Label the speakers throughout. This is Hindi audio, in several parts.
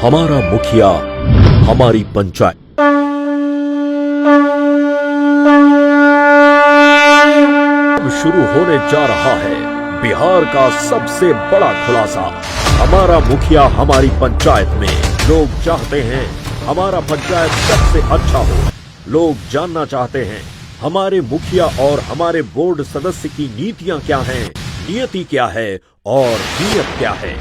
Speaker 1: हमारा मुखिया हमारी पंचायत। अब शुरू होने जा रहा है बिहार का सबसे बड़ा खुलासा। हमारा मुखिया हमारी पंचायत में लोग चाहते हैं हमारा पंचायत सबसे अच्छा हो। लोग जानना चाहते हैं हमारे मुखिया और हमारे बोर्ड सदस्य की नीतियां क्या हैं, नियति क्या है और नियत क्या है।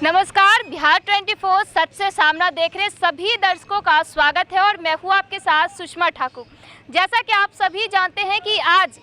Speaker 2: नमस्कार, बिहार 24 सच से सामना देख रहे सभी दर्शकों का स्वागत है और मैं हूँ आपके साथ सुषमा ठाकुर। जैसा कि आप सभी जानते हैं कि आज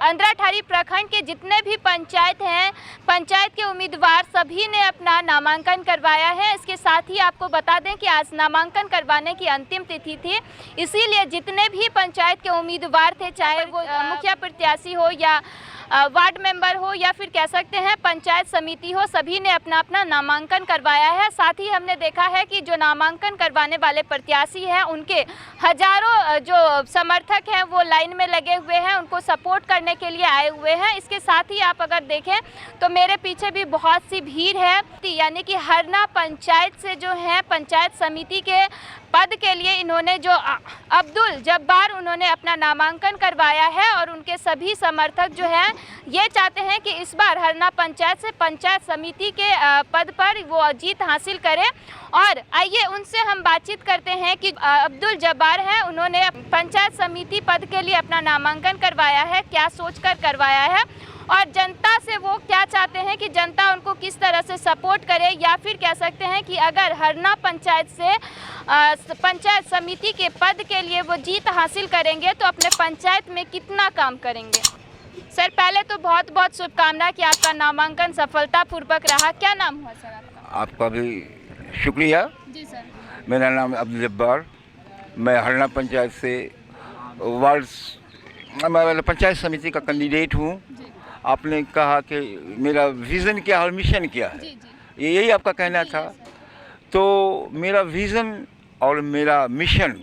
Speaker 2: अंद्राठारी प्रखंड के जितने भी पंचायत हैं, पंचायत के उम्मीदवार सभी ने अपना नामांकन करवाया है। इसके साथ ही आपको बता दें कि आज नामांकन करवाने की अंतिम तिथि थी, इसीलिए जितने भी पंचायत के उम्मीदवार थे, चाहे वो मुखिया प्रत्याशी हो या वार्ड मेंबर हो या फिर कह सकते हैं पंचायत समिति हो, सभी ने अपना अपना नामांकन करवाया है। साथ ही हमने देखा है कि जो नामांकन करवाने वाले प्रत्याशी हैं, उनके हजारों जो समर्थक हैं वो लाइन में लगे हुए हैं, उनको सपोर्ट करने के लिए आए हुए हैं। इसके साथ ही आप अगर देखें तो मेरे पीछे भी बहुत सी भीड़ है, यानी कि हरना पंचायत से जो है पंचायत समिति के पद के लिए इन्होंने जो अब्दुल जब्बार उन्होंने अपना नामांकन करवाया है और उनके सभी समर्थक जो हैं ये चाहते हैं कि इस बार हरना पंचायत से पंचायत समिति के पद पर वो जीत हासिल करें। और आइए उनसे हम बातचीत करते हैं कि अब्दुल जब्बार हैं, उन्होंने पंचायत समिति पद के लिए अपना नामांकन करवाया है, क्या सोचकर करवाया है और जनता से वो क्या चाहते हैं कि जनता उनको किस तरह से सपोर्ट करे, या फिर कह सकते हैं कि अगर हरना पंचायत से पंचायत समिति के पद के लिए वो जीत हासिल करेंगे तो अपने पंचायत में कितना काम करेंगे। सर, पहले तो बहुत बहुत शुभकामना कि आपका नामांकन सफलतापूर्वक रहा। क्या नाम हुआ सर आपका?
Speaker 3: आपका भी शुक्रिया।
Speaker 2: जी सर।
Speaker 3: मेरा नाम अब्दुल जब्बार, मैं हरना पंचायत से वार्ड पंचायत समिति का कैंडिडेट हूँ। आपने कहा कि मेरा विज़न क्या और मिशन क्या है, यही आपका कहना था। तो मेरा विज़न और मेरा मिशन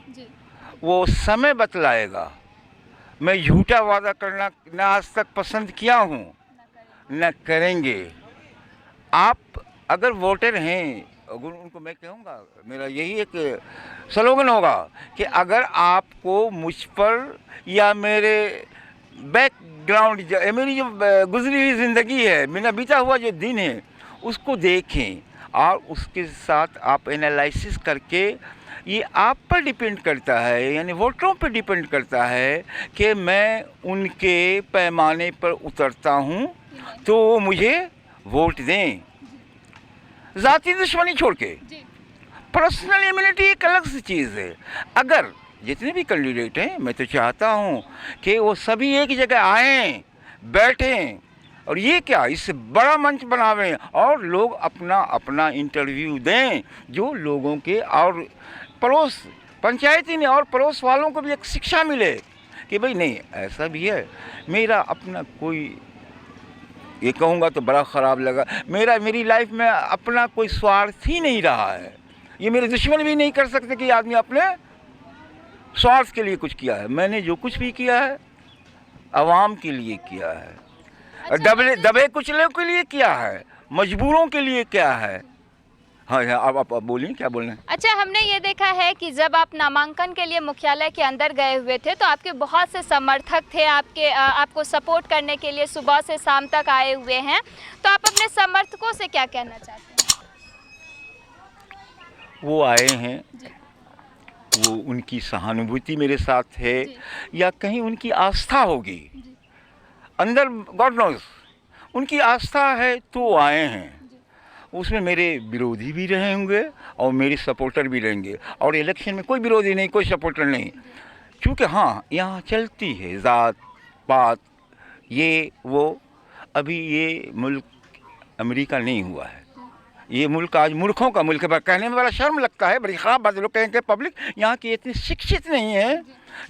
Speaker 3: वो समय बतलाएगा। मैं झूठा वादा करना न आज तक पसंद किया हूँ, न करेंगे। आप अगर वोटर हैं, अगर उनको मैं कहूँगा, मेरा यही एक स्लोगन होगा कि अगर आपको मुझ पर या मेरे बैकग्राउंड मेरी जो गुजरी हुई ज़िंदगी है, मेरा बीता हुआ जो दिन है, उसको देखें और उसके साथ आप एनालिसिस करके, ये आप पर डिपेंड करता है, यानी वोटरों पर डिपेंड करता है कि मैं उनके पैमाने पर उतरता हूँ तो वो मुझे वोट दें। ज़ाती दुश्मनी छोड़ के पर्सनल इम्यूनिटी एक अलग सी चीज़ है। अगर जितने भी कैंडिडेट हैं, मैं तो चाहता हूँ कि वो सभी एक जगह आएँ, बैठें और ये क्या, इससे बड़ा मंच बनावें और लोग अपना अपना इंटरव्यू दें, जो लोगों के और पड़ोस पंचायती ने और पड़ोस वालों को भी एक शिक्षा मिले कि भाई नहीं, ऐसा भी है। मेरा अपना कोई, ये कहूँगा तो बड़ा ख़राब लगा, मेरी लाइफ में अपना कोई स्वार्थ ही नहीं रहा है। ये मेरे दुश्मन भी नहीं कर सकते कि आदमी अपने स्वार्थ के लिए कुछ किया है। मैंने जो कुछ भी किया है आवाम के लिए किया है, दबे कुचले के लिए किया है, मजबूरों के लिए क्या है। हाँ, आप बोलिए, क्या बोलना है?
Speaker 2: अच्छा, हमने ये देखा है कि जब आप नामांकन के लिए मुख्यालय के अंदर गए हुए थे तो आपके बहुत से समर्थक थे, आपको सपोर्ट करने के लिए सुबह से शाम तक आए हुए हैं। तो आप अपने समर्थकों से क्या कहना चाहते हैं?
Speaker 3: वो आए हैं, वो उनकी सहानुभूति मेरे साथ है या कहीं उनकी आस्था होगी अंदर, गॉड नोज, उनकी आस्था है तो आए हैं। उसमें मेरे विरोधी भी रहे होंगे और मेरे सपोर्टर भी रहेंगे, और इलेक्शन में कोई विरोधी नहीं, कोई सपोर्टर नहीं। क्योंकि हाँ, यहाँ चलती है जात पात, ये वो। अभी ये मुल्क अमेरिका नहीं हुआ है, ये मुल्क आज मूर्खों का मुल्क है। कहने में बड़ा शर्म लगता है, बड़ी ख़राब बात लोग कहेंगे पब्लिक यहाँ की इतनी शिक्षित नहीं है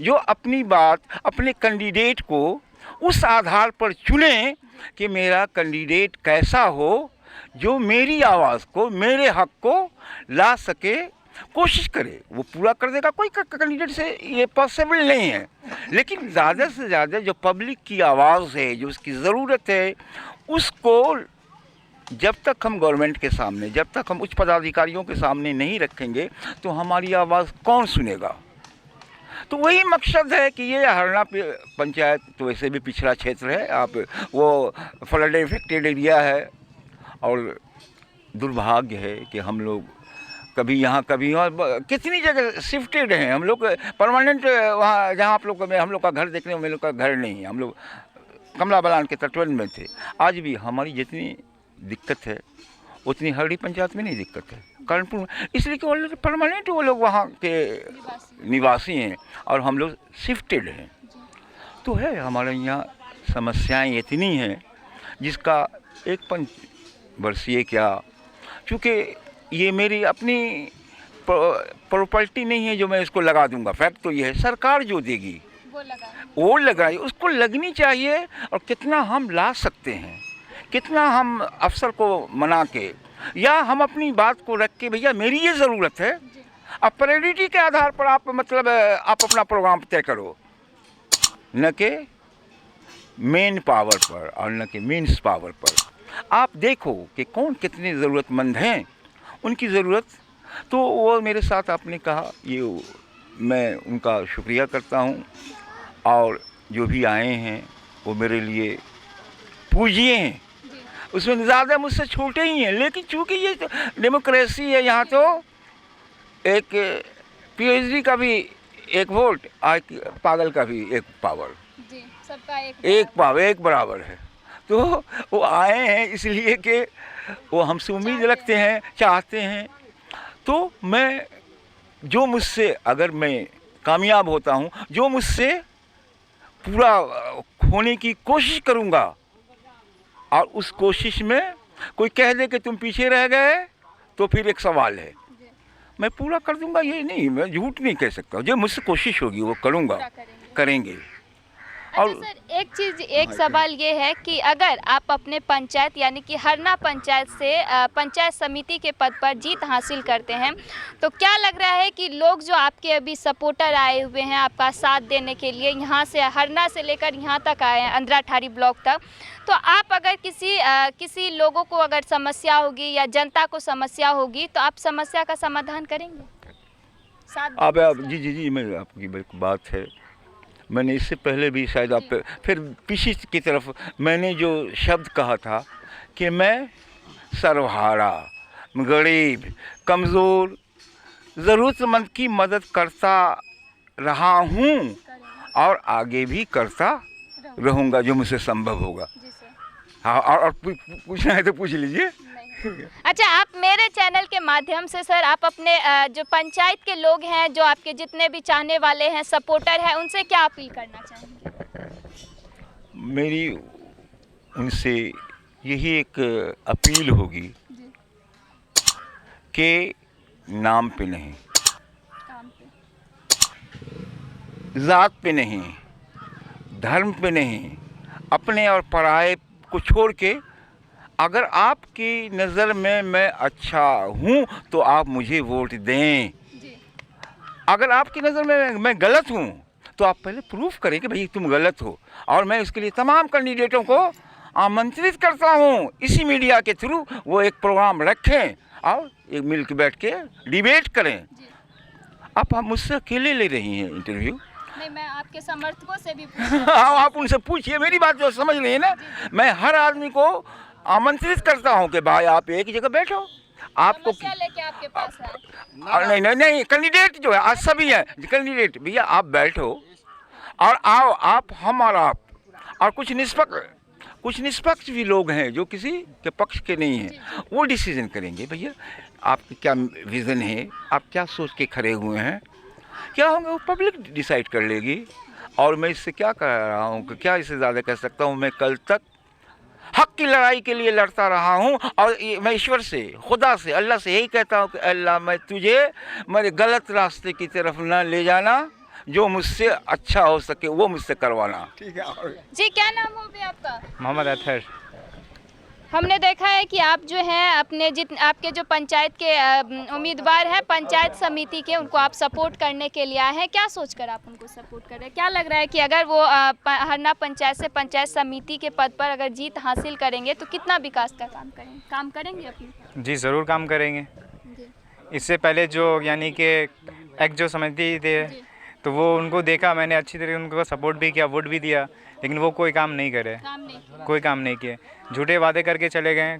Speaker 3: जो अपनी बात, अपने कैंडिडेट को उस आधार पर चुने कि मेरा कैंडिडेट कैसा हो जो मेरी आवाज़ को, मेरे हक को ला सके कोशिश करे, वो पूरा कर देगा। कोई कैंडिडेट से ये पॉसिबल नहीं है, लेकिन ज़्यादा से ज़्यादा जो पब्लिक की आवाज़ है, जो उसकी ज़रूरत है, उसको जब तक हम गवर्नमेंट के सामने, जब तक हम उच्च पदाधिकारियों के सामने नहीं रखेंगे, तो हमारी आवाज़ कौन सुनेगा। तो वही मकसद है कि ये हरना पंचायत तो वैसे भी पिछड़ा क्षेत्र है, आप वो फ्लड इफेक्टेड एरिया है, और दुर्भाग्य है कि हम लोग कभी यहाँ कभी वहाँ कितनी जगह शिफ्टेड हैं। हम लोग परमानेंट वहाँ जहाँ आप लोग हम लोग का घर देखने में, मेरे लोग का घर नहीं है। हम लोग कमला बलान के तटबंध में थे। आज भी हमारी जितनी दिक्कत है उतनी हरड़ी पंचायत में नहीं दिक्कत है, कर्णपुर में, इसलिए कि वो परमानेंट वो लोग वहाँ के निवासी हैं और हम लोग शिफ्टेड हैं। तो है हमारे यहाँ समस्याएं इतनी हैं जिसका एक पंचवर्षीय क्या, चूँकि ये मेरी अपनी प्रॉपर्टी नहीं है जो मैं इसको लगा दूंगा। फैक्ट तो ये है, सरकार जो देगी वो लगाए, उसको लगनी चाहिए। और कितना हम ला सकते हैं, कितना हम अफसर को मना के, या हम अपनी बात को रख के, भैया मेरी ये ज़रूरत है, अब प्रायोरिटी के आधार पर आप मतलब आप अपना प्रोग्राम तय करो, न कि मेन पावर पर और न कि मीन्स पावर पर। आप देखो कि कौन कितने ज़रूरतमंद हैं, उनकी ज़रूरत। तो वो मेरे साथ आपने कहा, ये मैं उनका शुक्रिया करता हूँ। और जो भी आए हैं वो मेरे लिए पूजिए हैं, उसमें ज़्यादा मुझसे छोटे ही हैं, लेकिन चूँकि ये तो डेमोक्रेसी है यहाँ, तो एक पीएचडी का भी एक वोट, पागल का भी एक पावर,
Speaker 2: सबका
Speaker 3: एक पावर, एक बराबर है। तो वो आए हैं इसलिए कि वो हमसे उम्मीद रखते हैं, चाहते हैं। तो मैं जो मुझसे, अगर मैं कामयाब होता हूँ, जो मुझसे पूरा होने की कोशिश करूँगा, और उस कोशिश में कोई कह दे कि तुम पीछे रह गए, तो फिर एक सवाल है, मैं पूरा कर दूंगा। ये नहीं, मैं झूठ नहीं कह सकता। जो मुझसे कोशिश होगी वो करूँगा, करेंगे।
Speaker 2: और सर एक चीज़, एक सवाल ये है कि अगर आप अपने पंचायत यानी कि हरना पंचायत से पंचायत समिति के पद पर जीत हासिल करते हैं, तो क्या लग रहा है कि लोग जो आपके अभी सपोर्टर आए हुए हैं आपका साथ देने के लिए, यहाँ से हरना से लेकर यहाँ तक आए हैं, अंद्राठारी ब्लॉक तक, तो आप अगर किसी लोगों को अगर समस्या होगी या जनता को समस्या होगी, तो आप समस्या का समाधान करेंगे?
Speaker 3: आप जी, मैं आपकी बिल्कुल बात है। मैंने इससे पहले भी शायद आप फिर पीछे की तरफ मैंने जो शब्द कहा था कि मैं सर्वहारा, गरीब, कमज़ोर, ज़रूरतमंद की मदद करता रहा हूँ और आगे भी करता रहूँगा जो मुझसे संभव होगा। हाँ, और पूछना है तो पूछ लीजिए।
Speaker 2: अच्छा, आप मेरे चैनल के माध्यम से सर, आप अपने जो पंचायत के लोग हैं, जो आपके जितने भी चाहने वाले हैं, सपोर्टर हैं, उनसे क्या अपील करना चाहेंगे?
Speaker 3: मेरी उनसे यही एक अपील होगी कि नाम पे नहीं,
Speaker 2: काम पे,
Speaker 3: ज़ात पे नहीं, धर्म पे नहीं, अपने और पराये को छोड़ के, अगर आपकी नज़र में मैं अच्छा हूँ तो आप मुझे वोट दें। अगर आपकी नज़र में मैं गलत हूँ तो आप पहले प्रूफ करें कि भाई तुम गलत हो। और मैं इसके लिए तमाम कैंडिडेटों को आमंत्रित करता हूँ, इसी मीडिया के थ्रू वो एक प्रोग्राम रखें और एक मिल के बैठ के डिबेट करें। आप मुझसे अकेले ले रही हैं इंटरव्यू?
Speaker 2: नहीं, मैं आपके समर्थकों से भी
Speaker 3: आप उनसे पूछिए, मेरी बात जो समझ रही है ना। मैं हर आदमी को आमंत्रित करता हूँ कि भाई आप एक जगह बैठो, आपको
Speaker 2: लेके आपके पास है।
Speaker 3: नहीं, कैंडिडेट जो है आज सभी है कैंडिडेट, भैया आप बैठो और आओ, आप हम और आप, और कुछ निष्पक्ष भी लोग हैं जो किसी के पक्ष के नहीं हैं, वो डिसीजन करेंगे भैया आपकी क्या विज़न है, आप क्या सोच के खड़े हुए हैं, क्या होंगे वो पब्लिक डिसाइड कर लेगी। और मैं इससे क्या कर रहा हूँ कि क्या इससे ज़्यादा कह सकता हूँ। मैं कल तक हक की लड़ाई के लिए लड़ता रहा हूँ, और मैं ईश्वर से, खुदा से, अल्लाह से यही कहता हूँ कि अल्लाह मैं तुझे मेरे गलत रास्ते की तरफ ना ले जाना, जो मुझसे अच्छा हो सके वो मुझसे करवाना। ठीक है।
Speaker 2: जी, क्या नाम हो भी आपका?
Speaker 4: मोहम्मद अतहर।
Speaker 2: हमने देखा है कि आप जो हैं अपने आपके जो पंचायत के उम्मीदवार हैं पंचायत समिति के, उनको आप सपोर्ट करने के लिए आए हैं। क्या सोचकर आप उनको सपोर्ट कर रहे हैं? क्या लग रहा है कि अगर वो हरना पंचायत से पंचायत समिति के पद पर अगर जीत हासिल करेंगे तो कितना विकास का काम करेंगे अपनी?
Speaker 4: जी ज़रूर काम करेंगे। इससे पहले जो यानी कि एक जो समिति थे तो वो उनको देखा मैंने, अच्छी तरह उनको सपोर्ट भी किया, वोट भी दिया, लेकिन वो कोई काम नहीं करे, कोई काम नहीं किए, झूठे वादे करके चले गए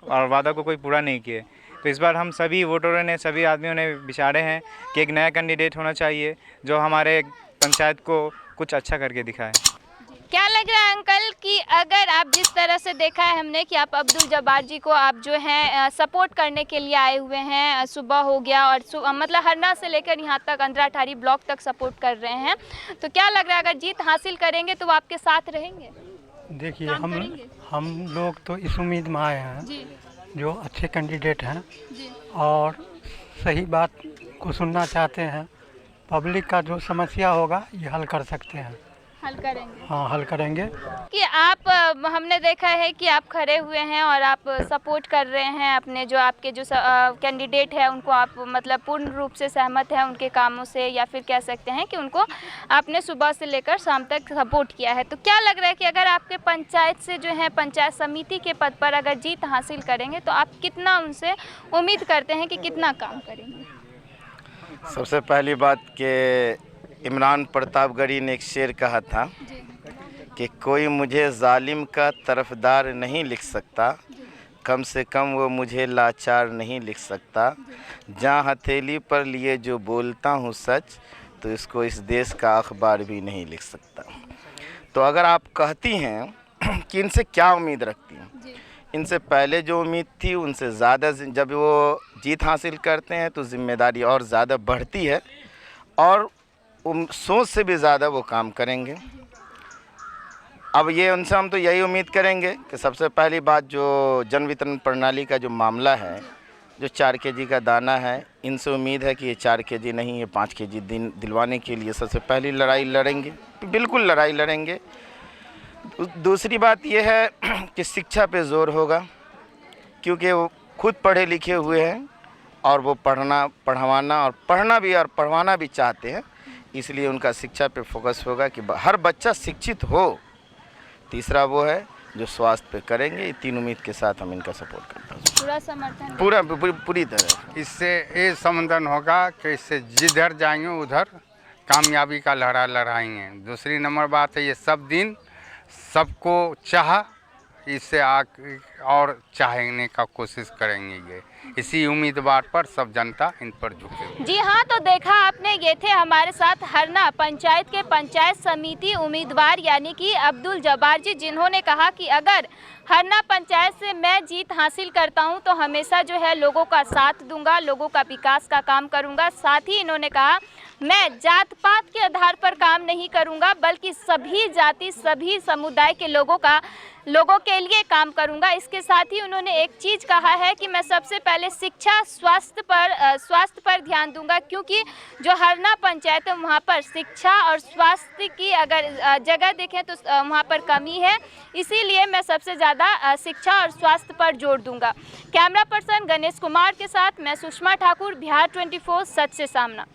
Speaker 4: और वादा को कोई पूरा नहीं किए। तो इस बार हम सभी वोटरों ने, सभी आदमियों ने विचारे हैं कि एक नया कैंडिडेट होना चाहिए जो हमारे पंचायत को कुछ अच्छा करके दिखाए।
Speaker 2: क्या लग रहा है अंकल कि अगर आप जिस तरह से देखा है हमने कि आप अब्दुल जब्बार जी को आप जो हैं सपोर्ट करने के लिए आए हुए हैं, सुबह हो गया और मतलब हरना से लेकर यहाँ तक अंद्राठारी ब्लॉक तक सपोर्ट कर रहे हैं, तो क्या लग रहा है अगर जीत हासिल करेंगे तो वो आपके साथ रहेंगे?
Speaker 5: देखिए हम लोग तो इस उम्मीद में आए हैं
Speaker 2: जी
Speaker 5: जो अच्छे कैंडिडेट हैं
Speaker 2: जी
Speaker 5: और सही बात को सुनना चाहते हैं। पब्लिक का जो समस्या होगा ये हल कर सकते हैं,
Speaker 2: हल करेंगे।
Speaker 5: हाँ हल करेंगे।
Speaker 2: कि आप हमने देखा है कि आप खड़े हुए हैं और आप सपोर्ट कर रहे हैं अपने जो आपके जो कैंडिडेट है उनको, आप मतलब पूर्ण रूप से सहमत हैं उनके कामों से, या फिर कह सकते हैं कि उनको आपने सुबह से लेकर शाम तक सपोर्ट किया है। तो क्या लग रहा है कि अगर आपके पंचायत से जो है पंचायत समिति के पद पर अगर जीत हासिल करेंगे तो आप कितना उनसे उम्मीद करते हैं कि कितना काम करेंगे?
Speaker 6: सबसे पहली बात कि इमरान प्रतापगढ़ी ने एक शेर कहा था कि कोई मुझे जालिम का तरफदार नहीं लिख सकता, कम से कम वो मुझे लाचार नहीं लिख सकता। जहाँ हथेली पर लिए जो बोलता हूँ सच, तो इसको इस देश का अखबार भी नहीं लिख सकता। तो अगर आप कहती हैं कि इनसे क्या उम्मीद रखती हैं, इनसे पहले जो उम्मीद थी उनसे ज़्यादा, जब वो जीत हासिल करते हैं तो जिम्मेदारी और ज़्यादा बढ़ती है और सोच से भी ज़्यादा वो काम करेंगे। अब ये उनसे हम तो यही उम्मीद करेंगे कि सबसे पहली बात जो जन वितरण प्रणाली का जो मामला है, जो 4 केजी का दाना है, इनसे उम्मीद है कि ये 4 केजी नहीं, ये 5 केजी दिलवाने के लिए सबसे पहली लड़ाई लड़ेंगे, बिल्कुल लड़ाई लड़ेंगे। दूसरी बात यह है कि शिक्षा पे ज़ोर होगा, क्योंकि वो खुद पढ़े लिखे हुए हैं और वो पढ़वाना और पढ़ना भी और पढ़वाना भी चाहते हैं, इसलिए उनका शिक्षा पे फोकस होगा कि हर बच्चा शिक्षित हो। तीसरा वो है जो स्वास्थ्य पे करेंगे। ये 3 उम्मीद के साथ हम इनका सपोर्ट करते हैं,
Speaker 2: पूरा समर्थन,
Speaker 6: पूरी तरह।
Speaker 7: इससे ये समर्थन होगा कि इससे जिधर जाएंगे उधर कामयाबी का लहरा लहराएंगे। दूसरी नंबर बात है ये सब दिन सबको चाह, इससे और चाहने का कोशिश करेंगे। ये इसी उम्मीदवार पर सब जनता इन पर झुके।
Speaker 2: जी हाँ, तो देखा आपने, ये थे हमारे साथ हरना पंचायत के पंचायत समिति उम्मीदवार यानी कि अब्दुल जब्बार जी, जिन्होंने कहा कि अगर हरना पंचायत से मैं जीत हासिल करता हूं तो हमेशा जो है लोगों का साथ दूंगा, लोगों का विकास का काम करूंगा। साथ ही इन्होंने कहा मैं जात पात के आधार पर काम नहीं करूंगा, बल्कि सभी जाति सभी समुदाय के लोगों के लिए काम करूंगा। इसके साथ ही उन्होंने एक चीज़ कहा है कि मैं सबसे पहले शिक्षा स्वास्थ्य पर ध्यान दूंगा, क्योंकि जो हरना पंचायत है वहाँ पर शिक्षा और स्वास्थ्य की अगर जगह देखें तो वहाँ पर कमी है, इसीलिए मैं सबसे ज़्यादा शिक्षा और स्वास्थ्य पर जोर दूंगा। कैमरा पर्सन गणेश कुमार के साथ मैं सुषमा ठाकुर, बिहार 24 सच से सामना।